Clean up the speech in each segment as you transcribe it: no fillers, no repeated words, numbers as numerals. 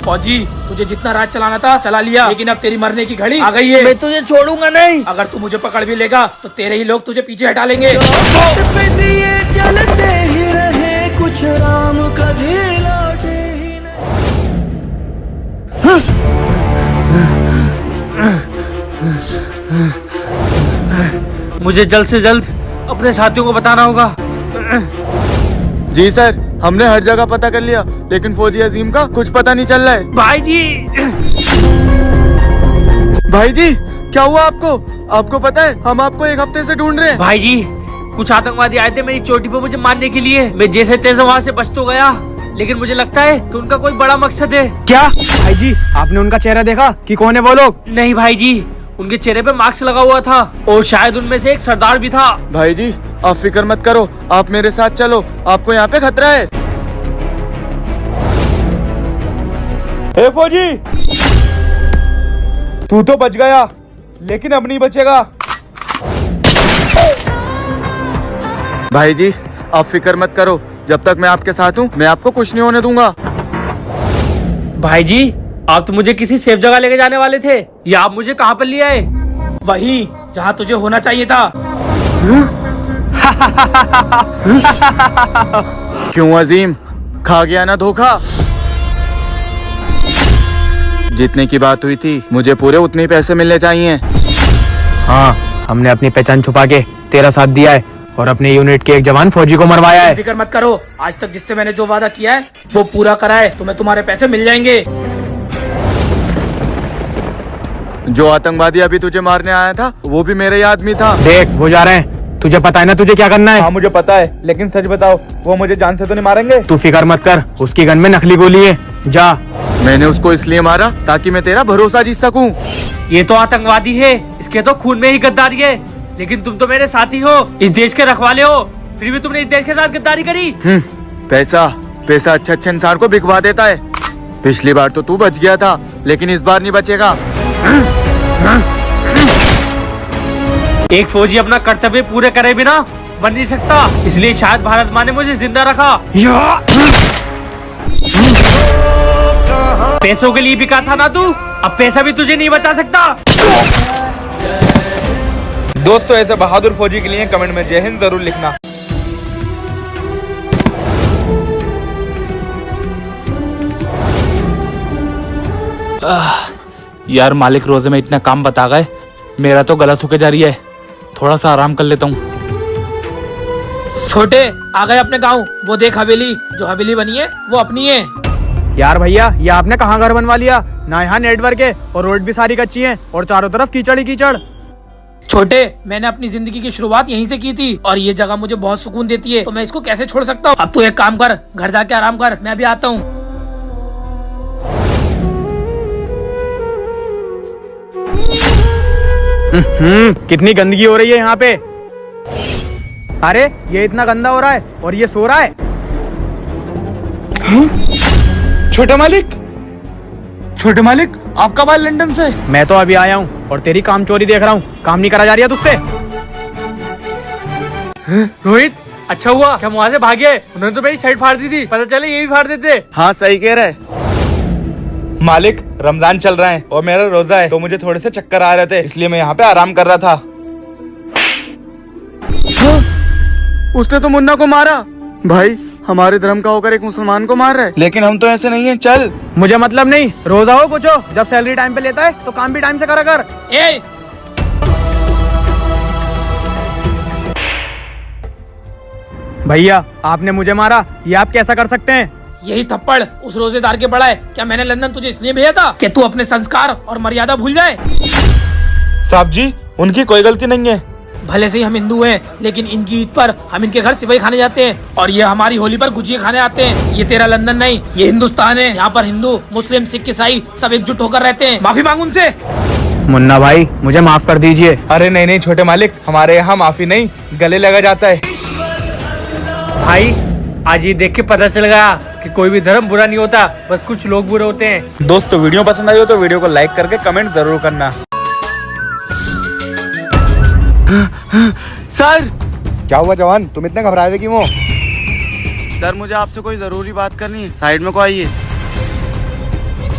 फौजी, तुझे जितना राज चलाना था चला लिया, लेकिन अब तेरी मरने की घड़ी आ गई है। मैं तुझे छोड़ूंगा नहीं। अगर तू मुझे पकड़ भी लेगा तो तेरे ही लोग तुझे पीछे हटा लेंगे। चलते ही रहे कुछ राम कभी लौटे ही नहीं। मुझे जल्द से जल्द अपने साथियों को बताना होगा। जी सर, हमने हर जगह पता कर लिया, लेकिन फौजी अजीम का कुछ पता नहीं चल रहा है। भाई जी, भाई जी क्या हुआ आपको? आपको पता है हम आपको एक हफ्ते से ढूंढ रहे हैं। भाई जी कुछ आतंकवादी आए थे मेरी चोटी पे मुझे मारने के लिए। मैं जैसे तैसे वहाँ से बच तो गया, लेकिन मुझे लगता है कि उनका कोई बड़ा मकसद है। क्या भाई जी, आपने उनका चेहरा देखा कि कौन है वो लोग? नहीं भाई जी, उनके चेहरे पे मास्क लगा हुआ था और शायद उनमें से एक सरदार भी था। भाई जी आप फिक्र मत करो, आप मेरे साथ चलो, आपको यहाँ पे खतरा है। ए फौजी, तू तो बच गया, लेकिन अब नहीं बचेगा। भाई जी आप फिक्र मत करो, जब तक मैं आपके साथ हूँ मैं आपको कुछ नहीं होने दूंगा। भाई जी आप तो मुझे किसी सेफ जगह लेके जाने वाले थे, या आप मुझे कहाँ पर ले आए? वही जहाँ तुझे होना चाहिए था। क्यों अजीम, खा गया ना धोखा? जितने की बात हुई थी मुझे पूरे उतने ही पैसे मिलने चाहिए। हाँ, हमने अपनी पहचान छुपा के तेरा साथ दिया है और अपने यूनिट के एक जवान फौजी को मरवाया है। फिक्र मत करो, आज तक जिससे मैंने जो वादा किया है वो पूरा करा है। तुम्हें तुम्हारे पैसे मिल जाएंगे। जो आतंकवादी अभी तुझे मारने आया था वो भी मेरे ही आदमी था। देख वो जा रहे हैं, तुझे पता है ना तुझे क्या करना है? हाँ मुझे पता है, लेकिन सच बताओ वो मुझे जान से तो नहीं मारेंगे? तू फिक्र मत कर, उसकी गन में नकली गोली है। जा। मैंने उसको इसलिए मारा ताकि मैं तेरा भरोसा जीत सकूं। ये तो आतंकवादी है, इसके तो खून में ही गद्दारी है, लेकिन तुम तो मेरे साथी हो, इस देश के रखवाले हो, फिर भी तुमने इस देश के साथ गद्दारी करी। पैसा पैसा अच्छा अच्छा इंसान को बिकवा देता है। पिछली बार तो तू बच गया था, लेकिन इस बार नहीं बचेगा। एक फौजी अपना कर्तव्य पूरे करे बिना बन नहीं सकता, इसलिए शायद भारत माँ ने मुझे जिंदा रखा। पैसों के लिए बिका था ना तू, अब पैसा भी तुझे नहीं बचा सकता। दोस्तों ऐसे बहादुर फौजी के लिए कमेंट में जय हिंद जरूर लिखना। यार मालिक रोजे में इतना काम बता गए, मेरा तो गला सूखे जा रही है, थोड़ा सा आराम कर लेता हूँ। छोटे आ गए अपने गाँव, वो देख हवेली, जो हवेली बनी है वो अपनी है। यार भैया, ये आपने कहाँ घर बनवा लिया? ना यहाँ नेटवर्क है और रोड भी सारी कच्ची है और चारों तरफ कीचड़ ही कीचड़। छोटे मैंने अपनी जिंदगी की शुरुआत यहीं से की थी और ये जगह मुझे बहुत सुकून देती है, तो मैं इसको कैसे छोड़ सकता हूँ? अब तू एक काम कर, घर जाके आराम कर, मैं अभी आता हूँ। कितनी गंदगी हो रही है यहाँ पे। अरे ये इतना गंदा हो रहा है और ये सो रहा है। छोटे मालिक, छोटे मालिक आप कब आए लंदन से? मैं तो अभी आया हूँ और तेरी काम चोरी देख रहा हूँ, काम नहीं करा जा रही है तुझसे। रोहित अच्छा हुआ कि हम वहाँ से भागे, उन्होंने तो मेरी शर्ट फाड़ दी थी, पता चले ये भी फाड़ देते। हाँ सही कह रहा है। मालिक रमजान चल रहा है और मेरा रोजा है, तो मुझे थोड़े से चक्कर आ रहे थे, इसलिए मैं यहाँ पे आराम कर रहा था। उसने तो मुन्ना को मारा। भाई हमारे धर्म का होकर एक मुसलमान को मार रहा है, लेकिन हम तो ऐसे नहीं है। चल। मुझे मतलब नहीं, रोजा हो कुछ हो, जब सैलरी टाइम पे लेता है तो काम भी टाइम से करा कर। ए भैया आपने मुझे मारा, ये आप कैसा कर सकते हैं? यही थप्पड़ उस रोजेदार के पड़ा है। क्या मैंने लंदन तुझे इसलिए भेजा था कि तू अपने संस्कार और मर्यादा भूल जाए? साहब जी उनकी कोई गलती नहीं है। भले से ही हम हिंदू हैं, लेकिन इनकी ईद पर हम इनके घर सिवई खाने जाते हैं और ये हमारी होली पर गुजिया खाने आते हैं। ये तेरा लंदन नहीं, ये हिंदुस्तान है। यहाँ पर हिंदू, मुस्लिम, सिख, ईसाई सब एकजुट होकर रहते हैं। माफी मांग उनसे। मुन्ना भाई मुझे माफ कर दीजिए। अरे नहीं नहीं छोटे मालिक, हमारे यहाँ माफी नहीं, गले लगा जाता है। भाई आज ये देख के पता चल गया कि कोई भी धर्म बुरा नहीं होता, बस कुछ लोग बुरे होते हैं। दोस्तों वीडियो पसंद आई हो तो वीडियो को लाइक करके कमेंट जरूर करना। सर क्या हुआ जवान, तुम इतने घबराए थे क्यों हो? सर मुझे आपसे कोई जरूरी बात करनी है, साइड में को आइए।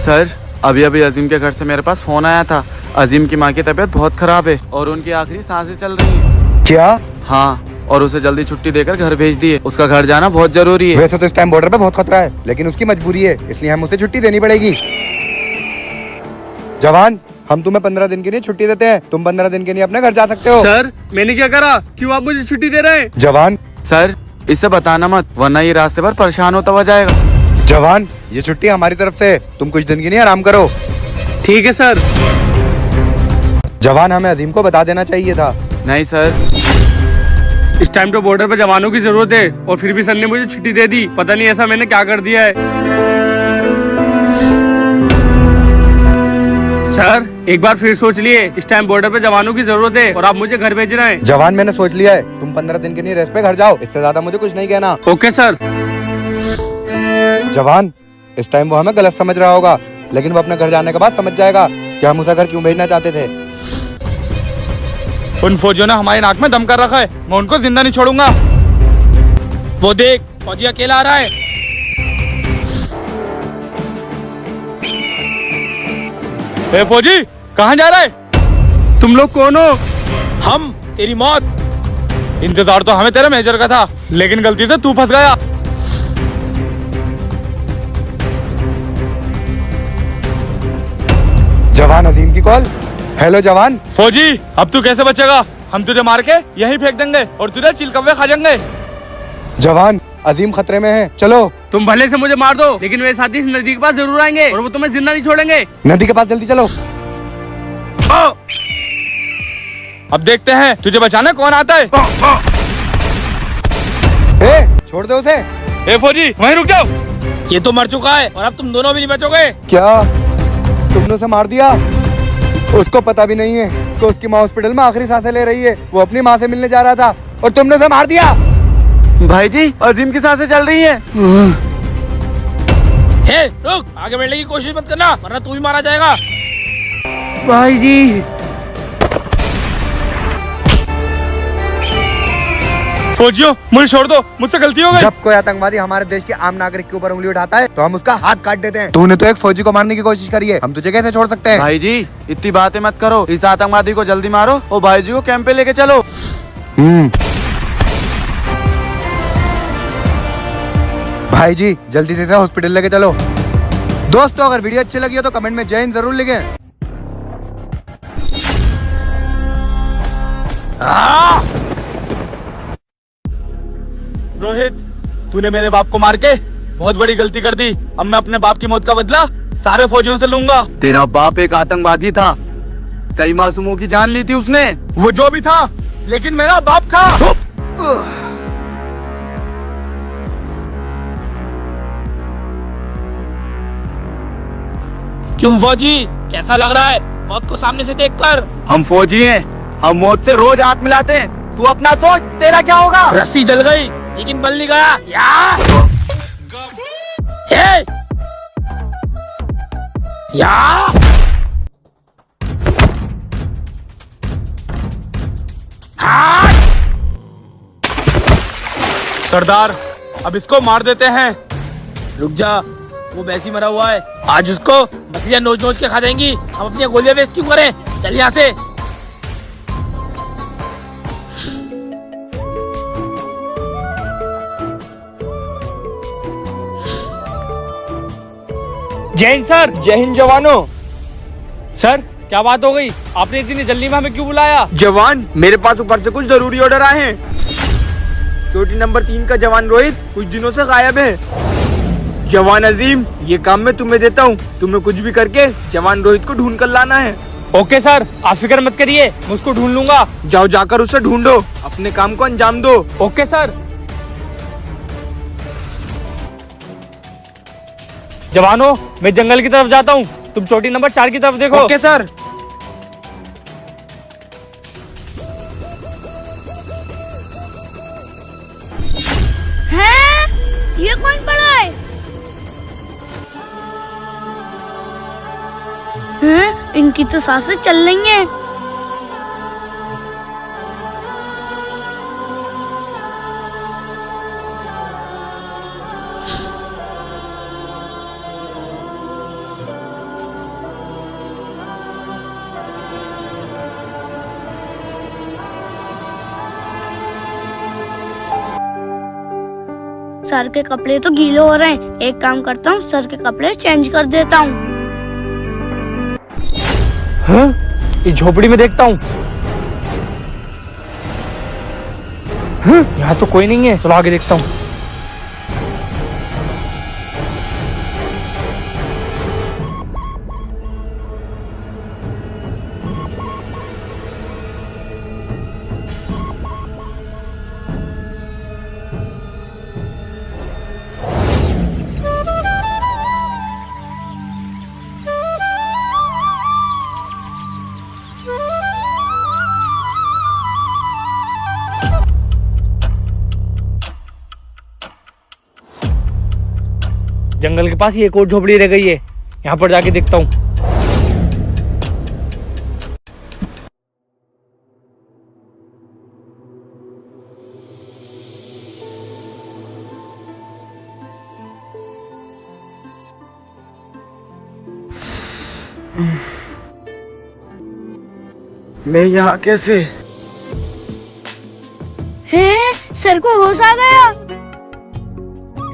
सर अभी अभी अजीम के घर से मेरे पास फोन आया था। अजीम की माँ की तबीयत बहुत खराब है और उनकी आखिरी सांसें चल रही हैं। क्या? हाँ, और उसे जल्दी छुट्टी देकर घर भेज दिए। उसका घर जाना बहुत जरूरी है। वैसे तो इस टाइम बॉर्डर पे बहुत खतरा है, लेकिन उसकी मजबूरी है, इसलिए हम उसे छुट्टी देनी पड़ेगी। जवान, हम तुम्हें 15 दिन के लिए छुट्टी देते हैं। तुम 15 दिन के लिए अपने घर जा सकते हो। सर मैंने क्या करा, क्यों आप मुझे छुट्टी दे रहे हैं? जवान, सर इसे बताना मत, वरना ये रास्ते पर परेशान होता हुआ जाएगा। जवान, ये छुट्टी हमारी तरफ से है। तुम कुछ दिन के लिए आराम करो। ठीक है सर। जवान, हमें अजीम को बता देना चाहिए था। नहीं सर, इस टाइम तो बॉर्डर पे जवानों की जरूरत है और फिर भी सर ने मुझे छुट्टी दे दी। पता नहीं ऐसा मैंने क्या कर दिया है। सर एक बार फिर सोच लिए, इस टाइम बॉर्डर पे जवानों की जरूरत है और आप मुझे घर भेज रहे हैं। जवान, मैंने सोच लिया है, तुम 15 दिन के लिए रेस्ट पे घर जाओ। इससे ज्यादा मुझे कुछ नहीं कहना। Okay sir. जवान, इस टाइम वो हमें गलत समझ रहा होगा, लेकिन वो अपने घर जाने के बाद समझ जाएगा कि हम उसे घर क्यों भेजना चाहते थे। उन फौजियों ने हमारी नाक में दम कर रखा है, मैं उनको जिंदा नहीं छोड़ूंगा। वो देख, फौजी अकेला आ रहा है। ए फौजी, कहाँ जा रहा है? तुम लोग कौन हो? हम तेरी मौत। इंतजार तो हमें तेरे मेजर का था, लेकिन गलती से तू फंस गया। जवान, अजीम की कॉल। हेलो जवान। फौजी, अब तू कैसे बचेगा? हम तुझे मार के यहीं फेंक देंगे और तुझे चिलकव्वे खा जाएंगे। जवान, अजीम खतरे में है, चलो। तुम भले से मुझे मार दो, लेकिन मेरे साथी इस नदी के पास जरूर आएंगे और वो तुम्हें जिंदा नहीं छोड़ेंगे। नदी के पास जल्दी चलो। अब देखते हैं तुझे बचाने कौन आता है। छोड़ दो उसे। ए फौजी, वहीं रुक जाओ। ये तो मर चुका है और अब तुम दोनों भी नहीं बचोगे। क्या तुमने उसे मार दिया? उसको पता भी नहीं है कि उसकी माँ हॉस्पिटल में आखिरी सांसें ले रही है। वो अपनी माँ से मिलने जा रहा था और तुमने उसे मार दिया। भाई जी, अजीम की सांसें चल रही हैं। हे रुक, आगे बढ़ने की कोशिश मत करना, वरना तू भी मारा जाएगा। भाई जी। फौजियों, मुझे छोड़ दो, मुझसे गलती हो गई। जब कोई आतंकवादी हमारे देश के आम नागरिक के ऊपर उंगली उठाता है तो हम उसका हाथ काट देते हैं। तूने तो एक फौजी को मारने की कोशिश करी है, हम तुझे कैसे छोड़ सकते हैं? भाई जी, इतनी बातें मत करो। इस आतंकवादी को जल्दी मारो और भाई जी को कैंप पे लेके चलो। भाई जी, जल्दी से इसे हॉस्पिटल लेके चलो। दोस्तों, अगर वीडियो अच्छी लगी हो तो कमेंट में जय हिंद जरूर लिखें। रोहित, तूने मेरे बाप को मार के बहुत बड़ी गलती कर दी। अब मैं अपने बाप की मौत का बदला सारे फौजियों से लूंगा। तेरा बाप एक आतंकवादी था, कई मासूमों की जान ली थी उसने। वो जो भी था, लेकिन मेरा बाप था। क्यों फौजी, कैसा लग रहा है मौत को सामने से देखकर? हम फौजी हैं, हम मौत से रोज हाथ मिलाते हैं। तू अपना सोच, तेरा क्या होगा? रस्सी जल गई लेकिन बल नहीं गया। या हे! या सरदार, अब इसको मार देते हैं। रुक जा, वो वैसे ही मरा हुआ है। आज उसको मछलियां नोच नोच के खा जाएंगी। हम अपनी गोलियां वेस्ट क्यों करें? चल यहाँ से। जय हिंद सर। जय हिंद जवानों। सर क्या बात हो गई, आपने इतनी जल्दी में हमें क्यों बुलाया? जवान, मेरे पास ऊपर से कुछ जरूरी ऑर्डर आए हैं। चोटी नंबर 3 का जवान रोहित कुछ दिनों से गायब है। जवान अजीम, ये काम मैं तुम्हें देता हूँ। तुम्हें कुछ भी करके जवान रोहित को ढूंढ कर लाना है। ओके सर, आप फिक्र मत करिए, मैं उसको ढूंढ लूंगा। जाओ, जाकर उसे ढूंढो, अपने काम को अंजाम दो। Okay sir. जवानों, मैं जंगल की तरफ जाता हूँ, तुम चोटी नंबर 4 की तरफ देखो। Okay sir. हैं? ये कौन पड़ा है? हैं? इनकी तो सांसें चल रही हैं। सर के कपड़े तो गीले हो रहे हैं। एक काम करता हूँ, सर के कपड़े चेंज कर देता हूँ। हाँ? इस झोपड़ी में देखता हूँ। हाँ? यहाँ तो कोई नहीं है, चलो आगे देखता हूँ। जंगल के पास ये एक और झोपड़ी रह गई है, यहाँ पर जाके देखता हूँ। मैं यहाँ कैसे? हैं? सर को होश आ गया।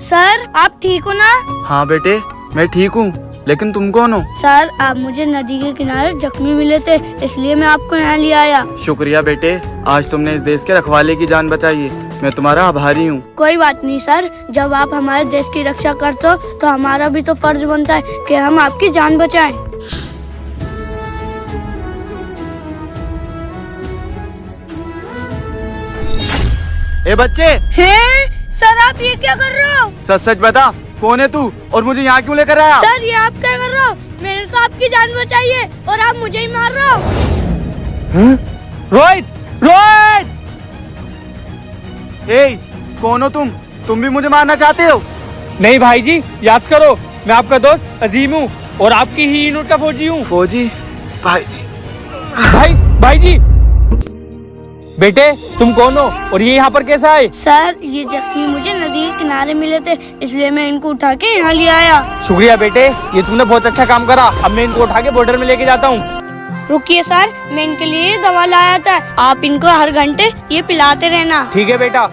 सर आप ठीक हो ना? हाँ बेटे, मैं ठीक हूँ, लेकिन तुम कौन हो? सर आप मुझे नदी के किनारे जख्मी मिले थे, इसलिए मैं आपको यहाँ ले आया। शुक्रिया बेटे, आज तुमने इस देश के रखवाले की जान बचाई है। मैं तुम्हारा आभारी हूँ। कोई बात नहीं सर, जब आप हमारे देश की रक्षा करते हो तो हमारा भी तो फर्ज बनता है कि हम आपकी जान बचाएं। ए बच्चे! हैं? सर आप ये क्या कर रहे हो? सच सच बता, कौन है तू और मुझे यहाँ क्यों लेकर आया? सर ये आप क्या कर रहे हो? मैंने तो आपकी जान बचाई है और आप मुझे ही मार रहे हो। रोहित! रोहित! ए, कौन हो तुम? तुम भी मुझे मारना चाहते हो? नहीं भाई जी, याद करो, मैं आपका दोस्त अजीम हूँ और आपकी ही यूनिट का फौजी हूँ। फौजी? भाई जी। भाई जी, बेटे तुम कौन हो और ये यहाँ पर कैसे आए? सर ये जख्मी मुझे नदी के किनारे मिले थे, इसलिए मैं इनको उठा के यहाँ ले आया। शुक्रिया बेटे, ये तुमने बहुत अच्छा काम करा। अब मैं इनको उठा के बॉर्डर में लेके जाता हूँ। रुकिए सर, मैं इनके लिए दवा लाया था, आप इनको हर घंटे ये पिलाते रहना। ठीक है बेटा।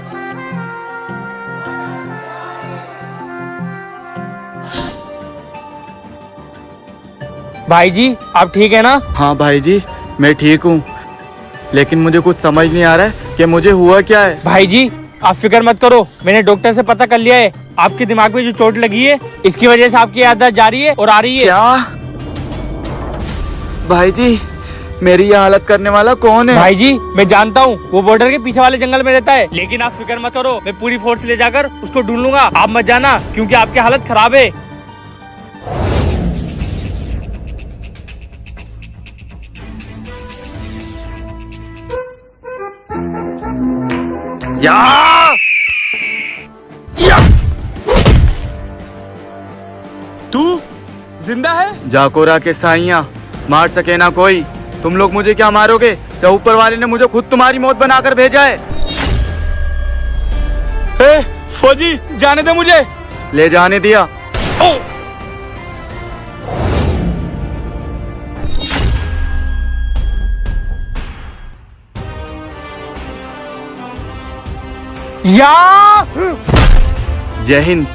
भाई जी आप ठीक है ना? हाँ भाई जी, मैं ठीक हूँ, लेकिन मुझे कुछ समझ नहीं आ रहा है कि मुझे हुआ क्या है। भाई जी आप फिक्र मत करो, मैंने डॉक्टर से पता कर लिया है, आपके दिमाग में जो चोट लगी है इसकी वजह से आपकी याददाश्त जा रही है और आ रही है। क्या? भाई जी, मेरी ये हालत करने वाला कौन है? भाई जी मैं जानता हूँ, वो बॉर्डर के पीछे वाले जंगल में रहता है, लेकिन आप फिक्र मत करो, मैं पूरी फोर्स ले जाकर उसको ढूंढ लूंगा। आप मत जाना क्योंकि आपकी हालत खराब है। तू जिंदा है? जाकोरा के साइया, मार सके ना कोई। तुम लोग मुझे क्या मारोगे? क्या ऊपर वाले ने मुझे खुद तुम्हारी मौत बनाकर भेजा है? फौजी जाने दे मुझे। ले जाने दिया। या जय हिंद।